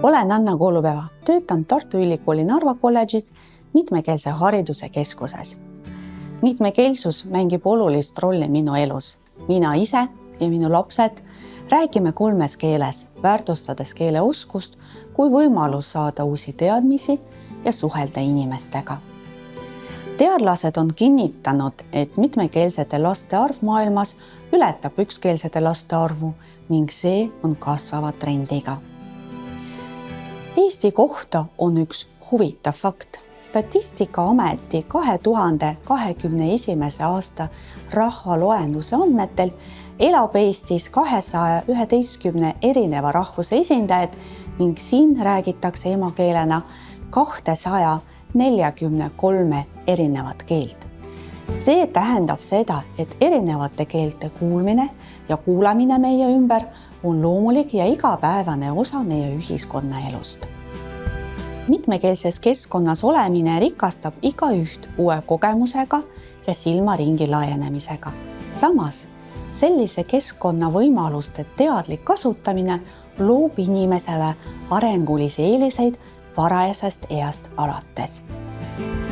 Olen Anna Koolupeva, töötan Tartu Ülikooli Narva kolledžis mitmekeelse hariduse keskuses. Mitmekeelsus mängib olulist rolli minu elus. Mina ise ja minu lapsed räägime 3 keeles, väärtustades keeleoskust kui võimalus saada uusi teadmisi ja suhelda inimestega. Teadlased on kinnitanud, et mitmekeelsete laste arv maailmas ületab ükskeelsete laste arvu ning see on kasvava trendiga. Eesti kohta on üks huvitav fakt. Statistikaameti 2021. aasta rahvaloenduse andmetel elab Eestis 211 erineva rahvuse esindajad ning siin räägitakse emakeelena 243 erinevat keelt. See tähendab seda, et erinevate keelte kuulmine ja kuulamine meie ümber on loomulik ja igapäevane osa meie ühiskonna elust. Mitmekeelses keskkonnas olemine rikastab igaüht uue kogemusega ja silmaringi laienemisega. Samas, sellise keskkonna võimaluste teadlik kasutamine loob inimesele arengulisi eeliseid varajasest east alates.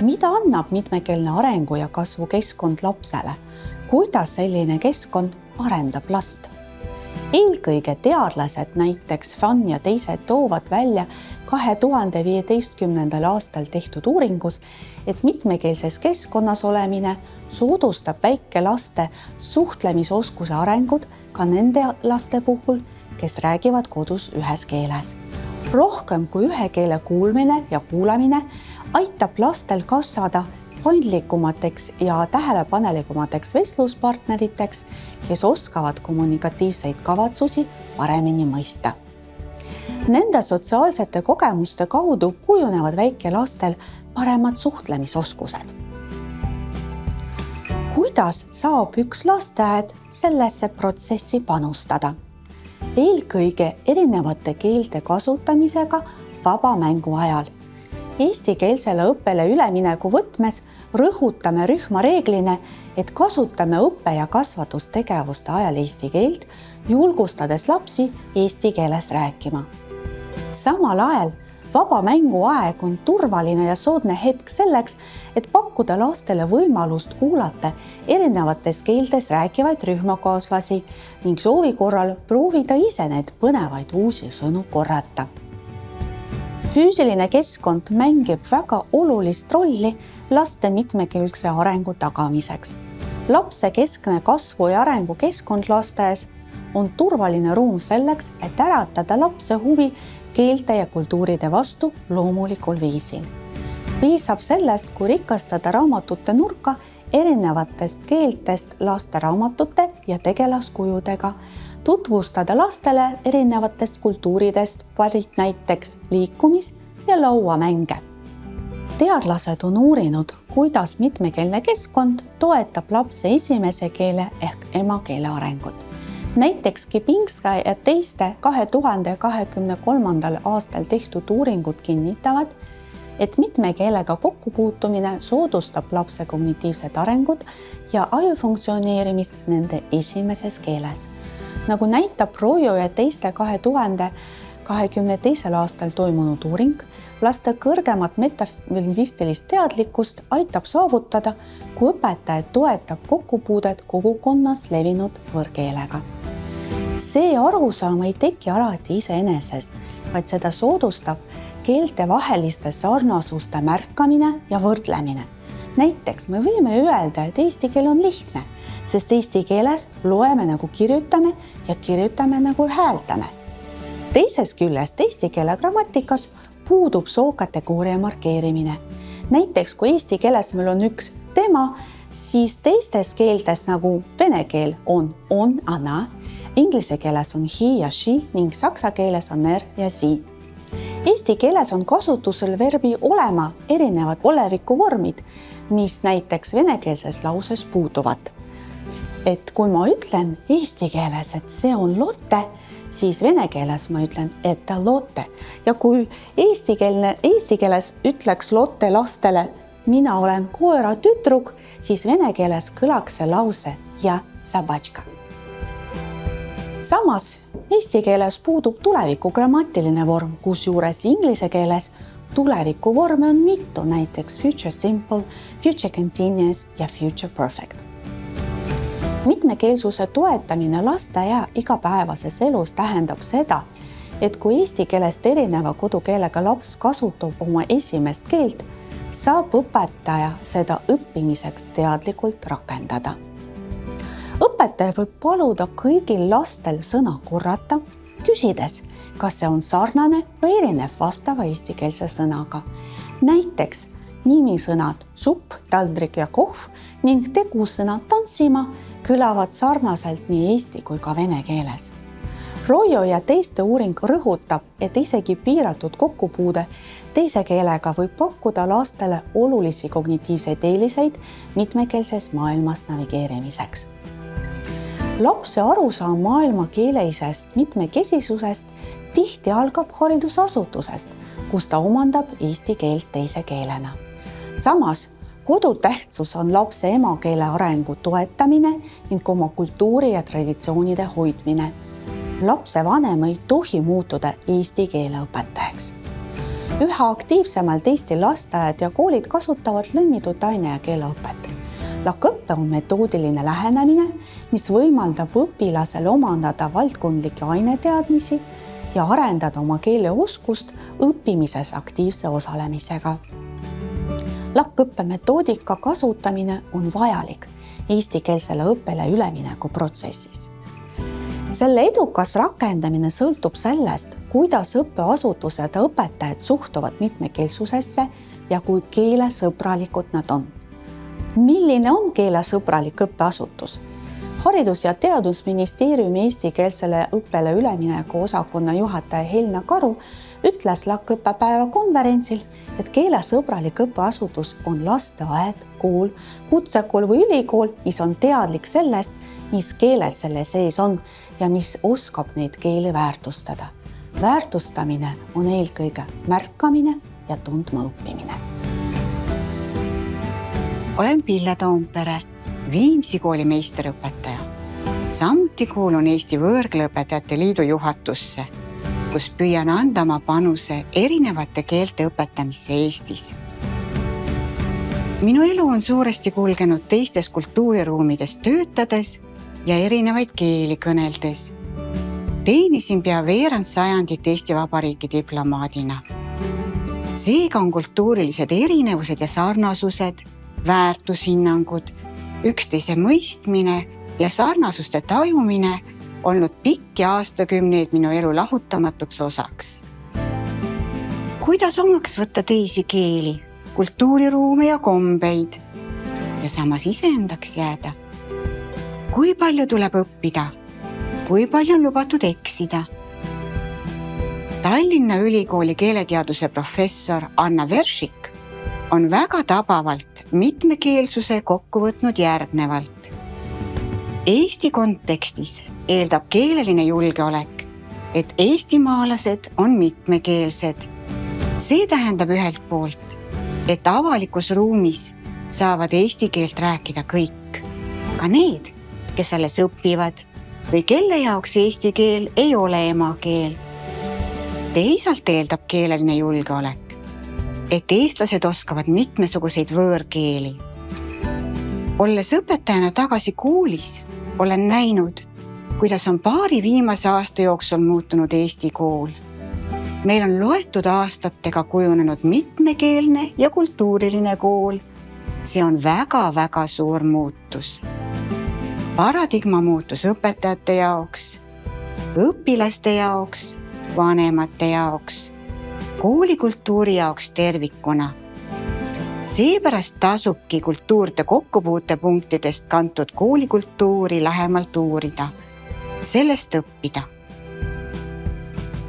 Mida annab mitmekeelne arengu ja kasvu keskkond lapsele? Kuidas selline keskkond arendab last? Eelkõige teadlased, näiteks FAN ja teised toovad välja 2015. aastal tehtud uuringus, et mitmekeelses keskkonnas olemine soodustab väikelaste suhtlemisoskuse arengut ka nende laste puhul, kes räägivad kodus ühes keeles. Rohkem kui ühe keele kuulmine ja kuulamine aitab lastel kasvada paindlikumateks ja tähelepanelikumateks vestluspartneriteks, kes oskavad kommunikatiivseid kavatsusi paremini mõista. Nende sotsiaalsete kogemuste kaudu kujunevad väikelastel paremad suhtlemisoskused. Kuidas saab üks lasteaed sellesse protsessi panustada? Eelkõige erinevate keelte kasutamisega vaba mängu ajal. Eestikeelsele õppele ülemineku võtmes rõhutame rühma reeglina, et kasutame õppe- ja kasvatustegevuste ajal eesti keelt, julgustades lapsi eesti keeles rääkima. Samal ajal vaba mänguaeg on turvaline ja soodne hetk selleks, et pakkuda lastele võimalust kuulata erinevates keeltes rääkivaid rühmakaaslasi ning soovi korral proovida ise neid põnevaid uusi sõnu korrata. Füüsiline keskkond mängib väga olulist rolli laste mitmekeelse arengu tagamiseks. Lapse keskne kasvu ja arengu keskkond lasteaias on turvaline ruum selleks, et äratada lapse huvi keelte ja kultuuride vastu loomulikul viisil. Piisab sellest, kui rikastada raamatute nurka erinevatest keeltest lasteraamatute ja tegelaskujudega, tutvustada lastele erinevatest kultuuridest pärit näiteks liikumis- ja lauamänge. Teadlased on uurinud, kuidas mitmekeelne keskkond toetab lapse esimese keele ehk emakeele arengut. Näiteks Kipinska ja teiste 2023. aastal tehtud uuringud kinnitavad, et mitme keelega kokkupuutumine soodustab lapse kognitiivset arengut ja aju funktsioneerimist nende esimeses keeles. Nagu näitab Rojo ja teiste 2022. aastal toimunud uuring, laste kõrgemat metalingvistilist teadlikkust aitab saavutada, kui õpetaja toetab kokkupuudet kogukonnas levinud võõrkeelega. See arusaam ei teki alati iseenesest, vaid seda soodustab keelte vaheliste sarnasuste märkamine ja võrdlemine. Näiteks me võime öelda, et eesti keel on lihtne, sest eesti keeles loeme nagu kirjutame ja kirjutame nagu hääldame. Teisest küljest eesti keele grammatikas puudub sookategooria markeerimine. Näiteks kui eesti keeles meil on üks tema, siis teistes keeltes nagu vene keel on ana, inglise keeles on he ja she ning saksa keeles on er ja sie. Eesti keeles on kasutusel verbi olema erinevad olevikuvormid, mis näiteks venekeelses lauses puuduvad. Et kui ma ütlen eesti keeles, et see on Lotte, siis vene keeles ma ütlen, et ta Lotte. Ja kui eesti keeles ütleks Lotte lastele, mina olen koera tütruk, siis vene keeles kõlaks see lause ja sabachka. Samas eesti keeles puudub tuleviku grammatiline vorm, kusjuures inglise keeles tuleviku vorme on mitu, näiteks future simple, future continuous ja future perfect. Mitmekeelsuse toetamine laste ja igapäevases elus tähendab seda, et kui eesti keelest erineva kodukeelega laps kasutab oma esimest keelt, saab õpetaja seda õppimiseks teadlikult rakendada. Õpetaja võib paluda kõigil lastel sõna korrata, küsides, kas see on sarnane või erinev vastava eestikeelse sõnaga. Näiteks nimisõnad supp, taldrik ja kohv ning tegusõnad tantsima kõlavad sarnaselt nii eesti kui ka vene keeles. Roio ja teiste uuring rõhutab, et isegi piiratud kokkupuude teise keelega võib pakkuda lastele olulisi kognitiivseid eeliseid mitmekeelses maailmas navigeerimiseks. Lapse arusaam maailma keeleisest mitmekesisusest tihti algab haridusasutusest, kus ta omandab eesti keelt teise keelena. Samas, kodutähtsus on lapse emakeele arengu toetamine ning oma kultuuri ja traditsioonide hoidmine. Lapse vanem ei tohi muutuda eesti keele õpetajaks. Üha aktiivsemalt Eesti lasteaiad ja koolid kasutavad lõimitud aine- ja keeleõpet. LAK-õpe on metoodiline lähenemine, mis võimaldab õpilasel omandada valdkondlikke aineteadmisi ja arendada oma keeleoskust õppimises aktiivse osalemisega. LAK-õppe metoodika kasutamine on vajalik eestikeelsele õppele ülemineku protsessis. Selle edukas rakendamine sõltub sellest, kuidas õppeasutused ja õpetajad suhtuvad mitmekeelsusesse ja kui keelesõbralikud nad on. Milline on keelesõbralik õppeasutus? Haridus- ja Teadusministeeriumi eestikeelsele õppele ülemineku osakonna juhataja Helna Karu ütles LAK-õppepäeva konverentsil, et keelesõbralik õppeasutus on lasteaed, kool, kutsekool või ülikool, mis on teadlik sellest, mis keeled selle sees on ja mis oskab neid keeli väärtustada. Väärtustamine on eelkõige märkamine ja tundma õppimine. Olen Pille Toompere, Viimsi kooli meisterõpetaja. Samuti kuulun Eesti Võõrkeeleõpetajate Liidu juhatusse, kus püüan anda oma panuse erinevate keelte õpetamisse Eestis. Minu elu on suuresti kulgenud teistes kultuuriruumides töötades ja erinevaid keeli kõneldes. Teenisin pea veerand sajandit Eesti Vabariigi diplomaadina. Seega on kultuurilised erinevused ja sarnasused, väärtushinnangud, üksteise mõistmine ja sarnasuste tajumine olnud pikki aastakümneid minu elu lahutamatuks osaks. Kuidas omaks võtta teisi keeli, kultuuriruume ja kombeid ja samas iseendaks jääda? Kui palju tuleb õppida? Kui palju on lubatud eksida? Tallinna Ülikooli keeleteaduse professor Anna Veršik on väga tabavalt mitmekeelsuse kokku võtnud järgnevalt. Eesti kontekstis eeldab keeleline julgeolek, et eestimaalased on mitmekeelsed. See tähendab ühelt poolt, et avalikus ruumis saavad eesti keelt rääkida kõik, ka need, kes alles õpivad või kelle jaoks eesti keel ei ole emakeel. Teisalt eeldab keeleline julgeolek, et eestlased oskavad mitmesuguseid võõrkeeli. Olles õpetajana tagasi koolis, olen näinud, kuidas on paari viimase aasta jooksul muutunud Eesti kool. Meil on loetud aastatega kujunenud mitmekeelne ja kultuuriline kool. See on väga-väga suur muutus. Paradigma muutus õpetajate jaoks, õpilaste jaoks, vanemate jaoks, koolikultuuri jaoks tervikuna. Seepärast tasubki kultuuride kokkupuutepunktidest kantud koolikultuuri lähemalt uurida, sellest õppida.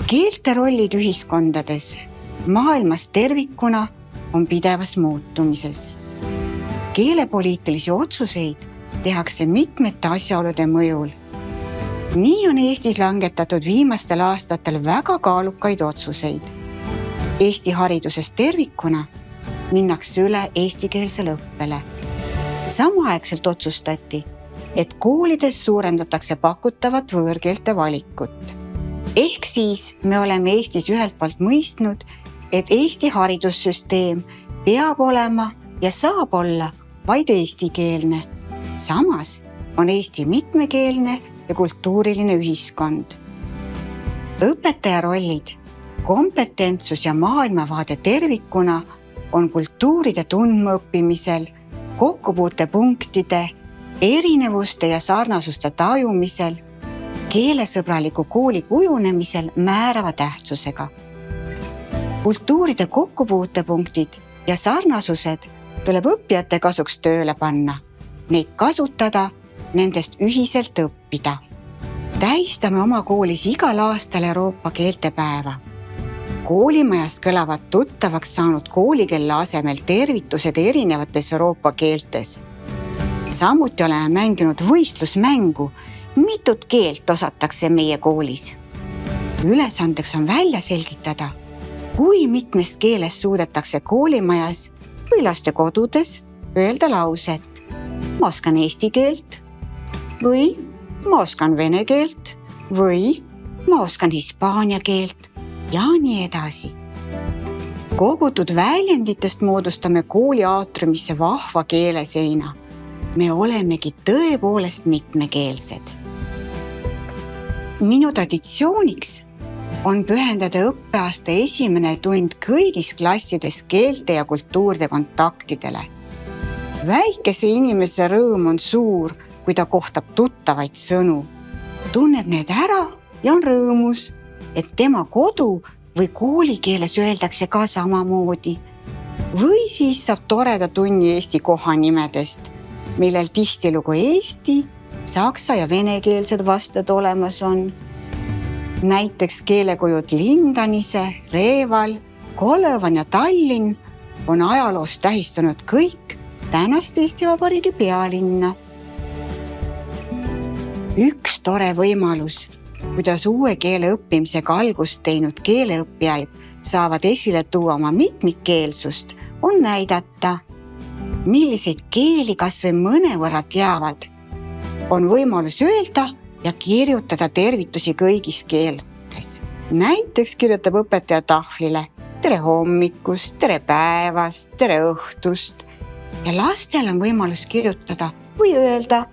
Keelte rollid ühiskondades, maailmas tervikuna on pidevas muutumises. Keelepoliitilisi otsuseid tehakse mitmete asjaolude mõjul. Nii on Eestis langetatud viimastel aastatel väga kaalukaid otsuseid. Eesti hariduses tervikuna minnakse üle eestikeelsele õppele. Samaaegselt otsustati, et koolides suurendatakse pakutavat võõrkeelte valikut. Ehk siis me oleme Eestis ühelt poolt mõistnud, et Eesti haridussüsteem peab olema ja saab olla vaid eestikeelne. Samas on Eesti mitmekeelne ja kultuuriline ühiskond. Õpetaja rollid, kompetentsus ja maailmavaade tervikuna on kultuuride tundmaõppimisel, kokkupuutepunktide, erinevuste ja sarnasuste tajumisel, keelesõbraliku kooli kujunemisel määrava tähtsusega. Kultuuride kokkupuutepunktid ja sarnasused tuleb õppijate kasuks tööle panna, neid kasutada, nendest ühiselt õppida. Tähistame oma koolis igal aastal Euroopa keeltepäeva. Koolimajas kõlavad tuttavaks saanud koolikeele asemel tervitused erinevates Euroopa keeltes. Samuti oleme mänginud võistlusmängu, mitut keelt osatakse meie koolis. Ülesandeks on välja selgitada, kui mitmest keelest suudetakse koolimajas või lastekodudes öelda lauset. Ma oskan eesti keelt või ma oskan vene keelt või ma oskan hispaania keelt ja nii edasi. Kogutud väljenditest moodustame kooli aatriumisse vahva keeleseina. Me olemegi tõepoolest mitmekeelsed. Minu traditsiooniks on pühendada õppeaasta esimene tund kõigis klassides keelte ja kultuuride kontaktidele. Väikese inimese rõõm on suur, kui ta kohtab tuttavaid sõnu. Tunneb need ära ja on rõõmus, et tema kodu või koolikeeles öeldakse ka samamoodi. Või siis saab toreda tunni Eesti kohanimedest, millel tihtilugu eesti, saksa ja venekeelsed vasted olemas on. Näiteks keelekujud Lindanise, Reval, Kolevan ja Tallinn on ajaloos tähistanud kõik tänast Eesti Vabariigi pealinna. Üks tore võimalus, kuidas uue keele õppimisega algust teinud keeleõppijaid saavad esile tuua oma mitmikkeelsust, on näidata, milliseid keeli kas või mõnevõrra teavad. On võimalus öelda ja kirjutada tervitusi kõigis keeltes. Näiteks kirjutab õpetaja tahvlile tere hommikust, tere päevast, tere õhtust. Ja lastel on võimalus kirjutada või öelda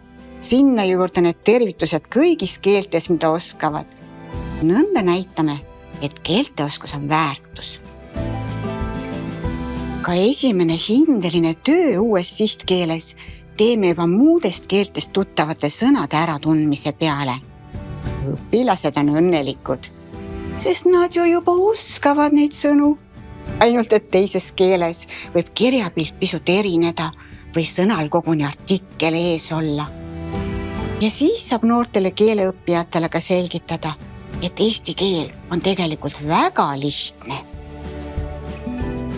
sinna juurde need tervitused kõigis keeltes, mida oskavad. Nõnda näitame, et keelteoskus on väärtus. Ka esimene hindeline töö uues sihtkeeles teeme juba muudest keeltest tuttavate sõnade äratundmise peale. Õpilased on õnnelikud, sest nad ju juba oskavad neid sõnu. Ainult et teises keeles võib kirjapilt pisut erineda või sõnal koguni artikkel ees olla. Ja siis saab noortele keeleõppijatele ka selgitada, et eesti keel on tegelikult väga lihtne.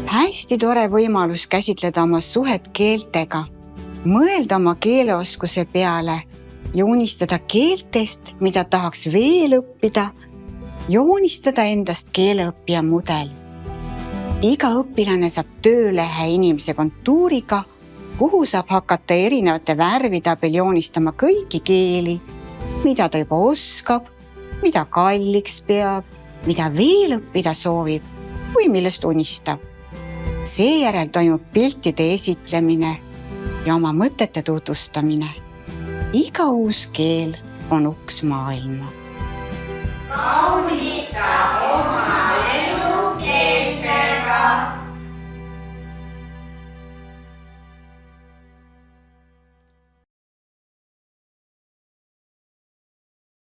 Hästi tore võimalus käsitleda oma suhet keeltega, mõelda oma keeleoskuse peale ja unistada keeltest, mida tahaks veel õppida, joonistada endast keeleõppija mudel. Iga õpilane saab töölehe inimese kontuuriga, kuhu saab hakata erinevate värvide abil joonistama kõiki keeli, mida ta juba oskab, mida kalliks peab, mida veel õppida soovib või millest unistab. Seejärel toimub piltide esitlemine ja oma mõtete tutvustamine. Iga uus keel on uks maailma.